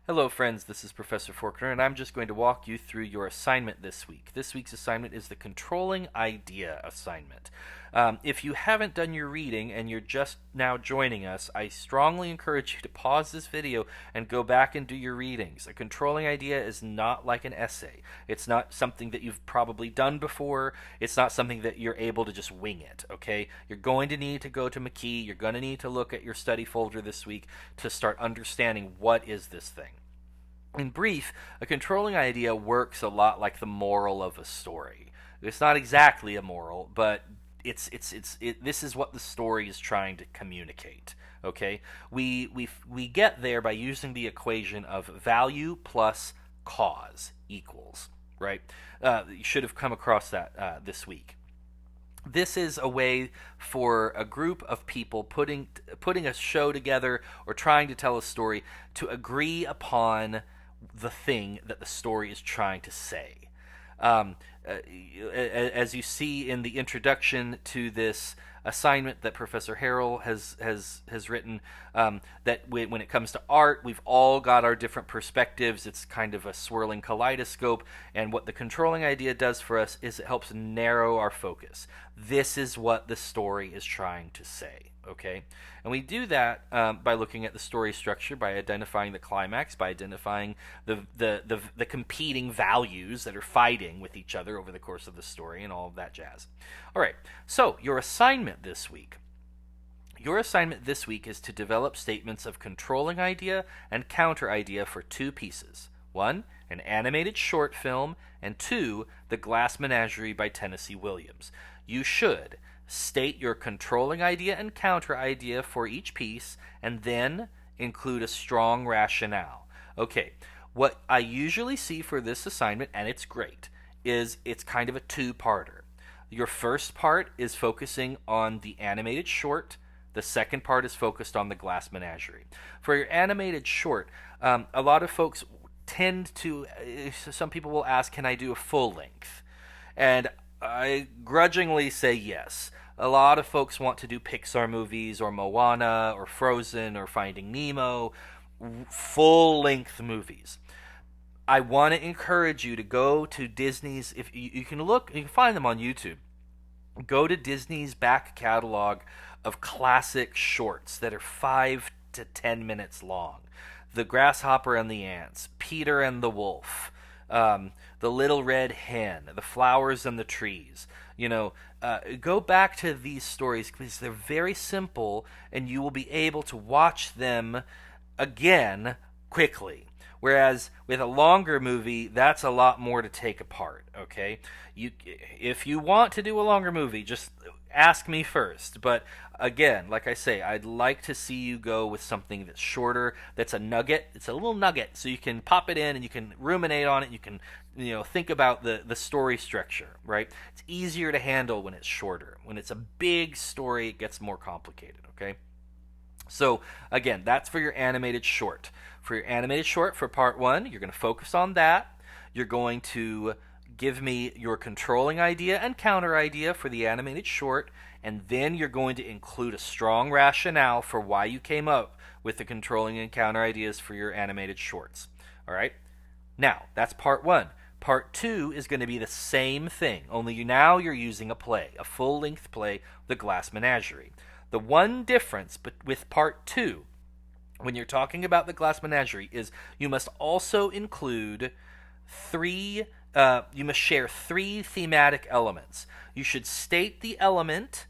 Hello, friends. This is Professor Forkner, and I'm just going to walk you through your assignment this week. This week's assignment is the controlling idea assignment. If you haven't done your reading and you're just now joining us, I strongly encourage you to pause this video and go back and do your readings. A controlling idea is not like an essay. It's not something that you've probably done before. It's not something that you're able to just wing it, okay? You're going to need to go to McKee. You're going to need to look at your study folder this week to start understanding what is this thing. In brief, a controlling idea works a lot like the moral of a story. It's not exactly a moral, but this is what the story is trying to communicate. Okay, we get there by using the equation of value plus cause equals, right. You should have come across that this week. This is a way for a group of people putting a show together or trying to tell a story to agree upon the thing that the story is trying to say. As you see in the introduction to this assignment that Professor Harrell has written, that when it comes to art, we've all got our different perspectives. It's kind of a swirling kaleidoscope, and what the controlling idea does for us is it helps narrow our focus. This is what the story is trying to say. Okay, and we do that by looking at the story structure, by identifying the climax, by identifying the competing values that are fighting with each other over the course of the story, and all of that jazz. All right, so your assignment this week. Your assignment this week is to develop statements of controlling idea and counter idea for two pieces. One, an animated short film, and two, The Glass Menagerie by Tennessee Williams. You should state your controlling idea and counter idea for each piece, and then include a strong rationale. Okay, what I usually see for this assignment, and it's great, is it's kind of a two-parter. Your first part is focusing on the animated short. The second part is focused on the Glass Menagerie. For your animated short, a lot of folks tend to, some people will ask, can I do a full length? And I grudgingly say yes. A lot of folks want to do Pixar movies or Moana or Frozen or Finding Nemo, full-length movies. I want to encourage you to go to Disney's, if you can look, you can find them on YouTube. Go to Disney's back catalog of classic shorts that are 5 to 10 minutes long. The Grasshopper and the Ants, Peter and the Wolf, The Little Red Hen, The Flowers and the Trees. Go back to these stories because they're very simple, and you will be able to watch them again quickly. Whereas with a longer movie, that's a lot more to take apart. Okay, if you want to do a longer movie, just ask me first. But again, like I say, I'd like to see you go with something that's shorter, that's a nugget. It's a little nugget, so you can pop it in and you can ruminate on it. You can, think about the story structure, right? It's easier to handle when it's shorter. When it's a big story, it gets more complicated, okay? So again, that's for your animated short. For your animated short for part one, you're going to focus on that. You're going to give me your controlling idea and counter idea for the animated short, and then you're going to include a strong rationale for why you came up with the controlling and counter ideas for your animated shorts. All right? Now, that's part one. Part two is going to be the same thing, only now you're using a play, a full-length play, The Glass Menagerie. The one difference with part two, when you're talking about the Glass Menagerie, is you must also include you must share three thematic elements. You should state the element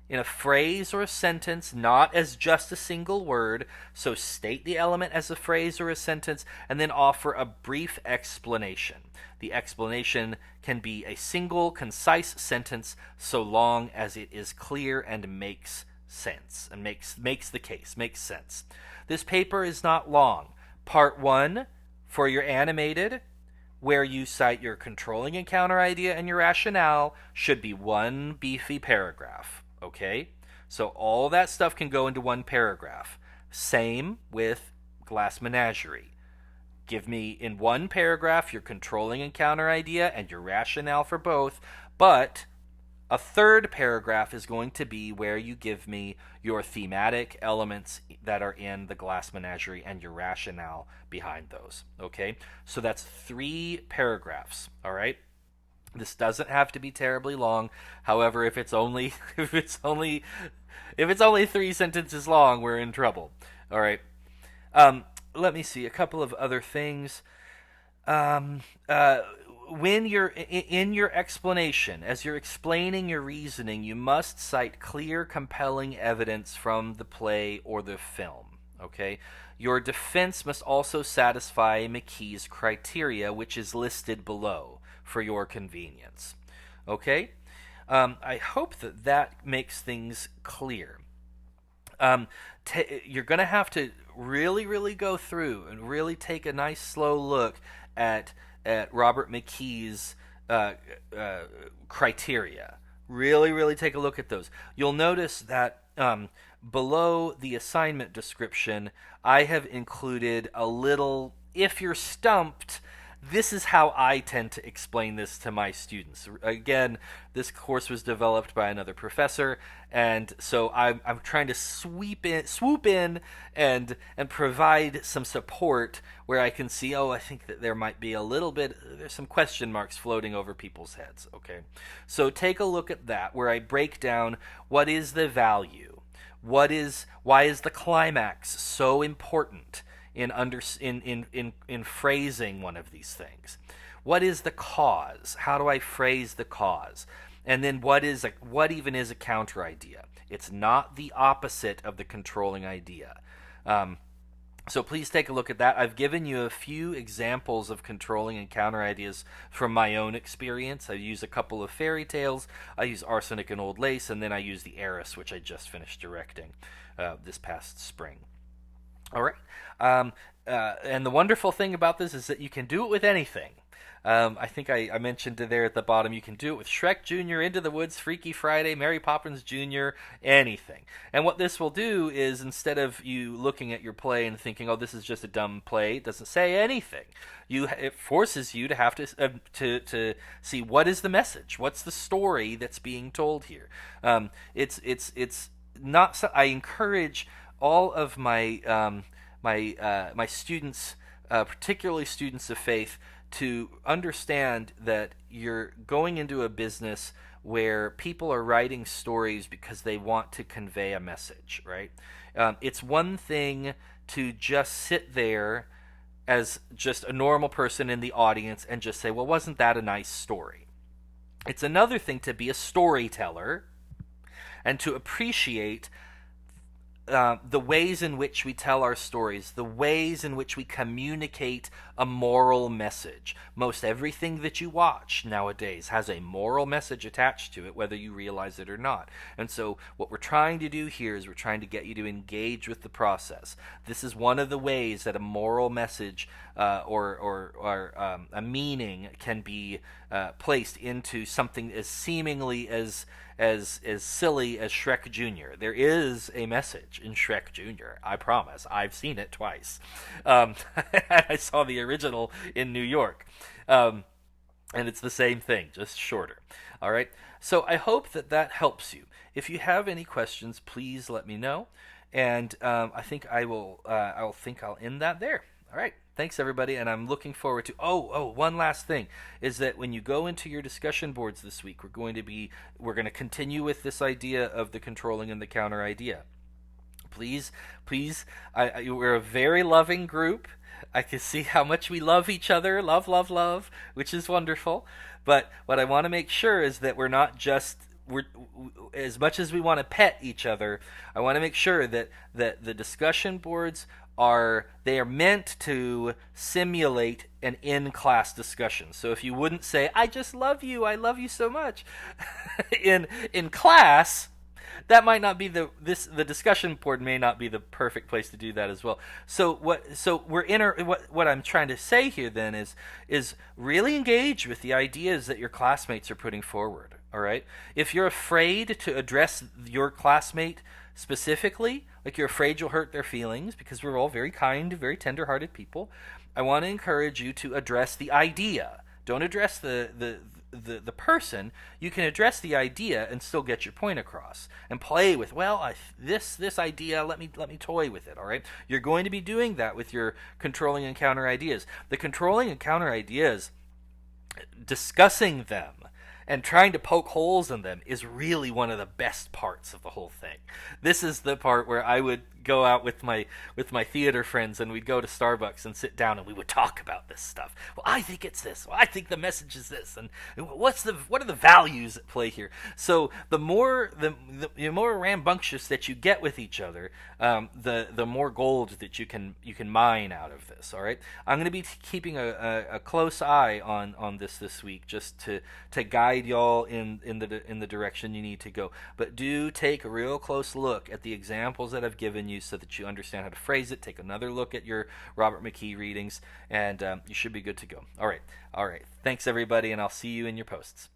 in a phrase or a sentence, not as just a single word. So state the element as a phrase or a sentence, and then offer a brief explanation. The explanation can be a single, concise sentence, so long as it is clear and makes sense, and makes the case, makes sense. This paper is not long. Part one, for your animated, where you cite your controlling and counter idea and your rationale, should be one beefy paragraph. Okay? So all that stuff can go into one paragraph. Same with Glass Menagerie. Give me in one paragraph your controlling and counter idea and your rationale for both, but A third paragraph is going to be where you give me your thematic elements that are in the Glass Menagerie and your rationale behind those. Okay? So that's 3 paragraphs. All right? This doesn't have to be terribly long. However, if it's only 3 sentences long, we're in trouble. All right. Let me see a couple of other things. When you're in your explanation, as you're explaining your reasoning, you must cite clear, compelling evidence from the play or the film. Okay? Your defense must also satisfy McKee's criteria, which is listed below for your convenience. Okay? I hope that makes things clear. You're going to have to really go through and really take a nice slow look at Robert McKee's criteria. Really take a look at those. You'll notice that below the assignment description, I have included a little, if you're stumped, this is how I tend to explain this to my students. Again, this course was developed by another professor, and so I'm trying to swoop in and provide some support where I can see, I think that there might be there's some question marks floating over people's heads. Okay, so take a look at that, where I break down what is the value, why is the climax so important in phrasing one of these things. What is the cause? How do I phrase the cause? And then what even is a counter idea? It's not the opposite of the controlling idea. So please take a look at that. I've given you a few examples of controlling and counter ideas from my own experience. I use a couple of fairy tales. I use Arsenic and Old Lace, and then I use The Heiress, which I just finished directing this past spring. All right. And the wonderful thing about this is that you can do it with anything. I think I mentioned there at the bottom, you can do it with Shrek Jr., Into the Woods, Freaky Friday, Mary Poppins Jr., anything. And what this will do is, instead of you looking at your play and thinking, this is just a dumb play, it doesn't say anything. It forces you to have to see, what is the message? What's the story that's being told here? It's not. I encourage all of my my students, particularly students of faith, to understand that you're going into a business where people are writing stories because they want to convey a message, right? It's one thing to just sit there as just a normal person in the audience and just say, well, wasn't that a nice story? It's another thing to be a storyteller and to appreciate the ways in which we tell our stories, the ways in which we communicate a moral message. Most everything that you watch nowadays has a moral message attached to it, whether you realize it or not. And so what we're trying to do here is we're trying to get you to engage with the process. This is one of the ways that a moral message or a meaning can be placed into something as seemingly as silly as Shrek Jr. There is a message in Shrek Jr., I promise. I've seen it twice. I saw the original in New York. And it's the same thing, just shorter. All right? So I hope that helps you. If you have any questions, please let me know. And I think I'll end that there. All right. Thanks, everybody, and I'm looking forward to... one last thing, is that when you go into your discussion boards this week, we're going to continue with this idea of the controlling and the counter idea. Please, we're a very loving group. I can see how much we love each other, love, which is wonderful. But what I want to make sure is that we're not just... as much as we want to pet each other, I want to make sure that the discussion boards are meant to simulate an in-class discussion. So if you wouldn't say, I just love you, I love you so much, in class, that might not be the discussion board may not be the perfect place to do that as well. So what I'm trying to say here then is really engage with the ideas that your classmates are putting forward. All right? If you're afraid to address your classmate specifically, like you're afraid you'll hurt their feelings, because we're all very kind, very tender-hearted people, I want to encourage you to address the idea. Don't address the the person, you can address the idea and still get your point across and play with, well, this idea, let me toy with it. All right, you're going to be doing that with your controlling and counter ideas. The controlling and counter ideas, discussing them and trying to poke holes in them is really one of the best parts of the whole thing. This is the part where I would go out with my theater friends, and we'd go to Starbucks and sit down and we would talk about this stuff. Well, I think it's this. Well, I think the message is this, and what are the values at play here? So the more rambunctious that you get with each other, the more gold that you can mine out of this. All right, I'm going to be keeping a close eye on this week, just to guide y'all in the direction you need to go. But do take a real close look at the examples that I've given you, so that you understand how to phrase it. Take another look at your Robert McKee readings, and you should be good to go. All right. Thanks, everybody, and I'll see you in your posts.